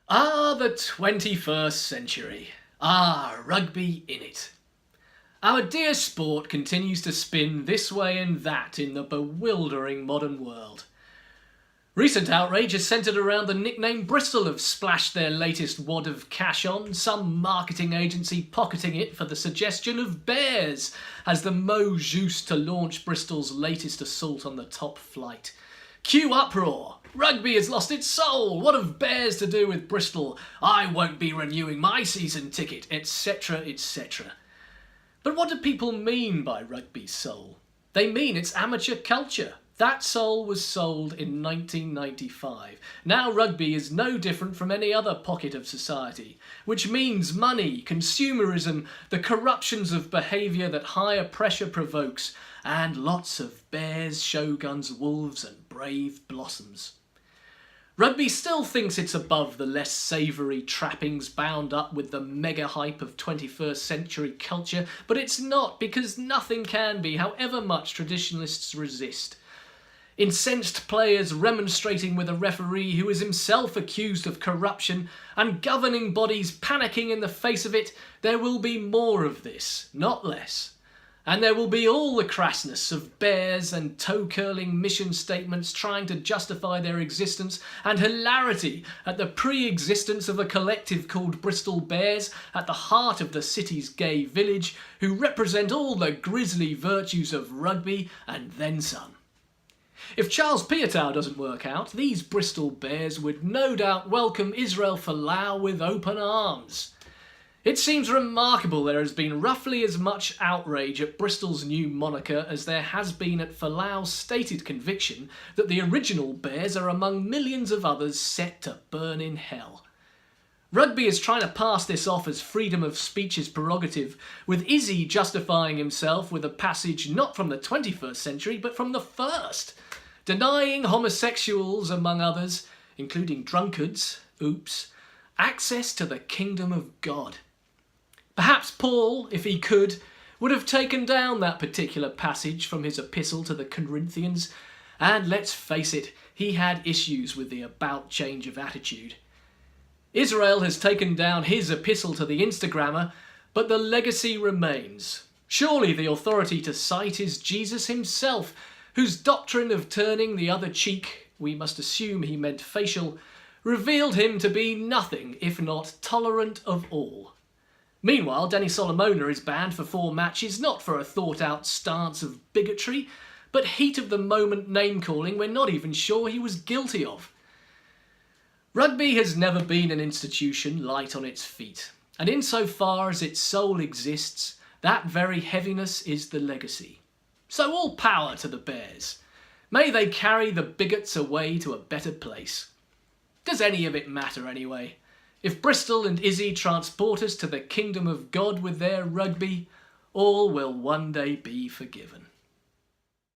The 21st century. Rugby in it. Our dear sport continues to spin this way and that in the bewildering modern world. Recent outrage is centred around the nickname Bristol have splashed their latest wad of cash on, some marketing agency pocketing it for the suggestion of bears as the mot juste to launch Bristol's latest assault on the top flight. Cue uproar! Rugby has lost its soul! What have bears to do with Bristol? I won't be renewing my season ticket, etc, etc. But what do people mean by rugby's soul? They mean its amateur culture. That soul was sold in 1995. Now rugby is no different from any other pocket of society, which means money, consumerism, the corruptions of behaviour that higher pressure provokes, and lots of bears, shoguns, wolves and brave blossoms. Rugby still thinks it's above the less savoury trappings bound up with the mega hype of 21st century culture, but it's not, because nothing can be, however much traditionalists resist. Incensed players remonstrating with a referee who is himself accused of corruption, and governing bodies panicking in the face of it, there will be more of this, not less. And there will be all the crassness of bears and toe-curling mission statements trying to justify their existence, and hilarity at the pre-existence of a collective called Bristol Bears at the heart of the city's gay village, who represent all the grisly virtues of rugby and then some. If Charles Piutau doesn't work out, these Bristol Bears would no doubt welcome Israel Folau with open arms. It seems remarkable there has been roughly as much outrage at Bristol's new moniker as there has been at Folau's stated conviction that the original Bears are among millions of others set to burn in hell. Rugby is trying to pass this off as freedom of speech's prerogative, with Izzy justifying himself with a passage not from the 21st century but from the first, denying homosexuals, among others, including drunkards, access to the kingdom of God. Perhaps Paul, if he could, would have taken down that particular passage from his epistle to the Corinthians, and let's face it, he had issues with the about change of attitude. Israel has taken down his epistle to the Instagrammer, but the legacy remains. Surely the authority to cite is Jesus himself, whose doctrine of turning the other cheek, we must assume he meant facial, revealed him to be nothing if not tolerant of all. Meanwhile, Denny Solomona is banned for 4 matches, not for a thought-out stance of bigotry, but heat-of-the-moment name-calling we're not even sure he was guilty of. Rugby has never been an institution light on its feet, and insofar as its soul exists, that very heaviness is the legacy. So all power to the Bears. May they carry the bigots away to a better place. Does any of it matter anyway? If Bristol and Izzy transport us to the kingdom of God with their rugby, all will one day be forgiven.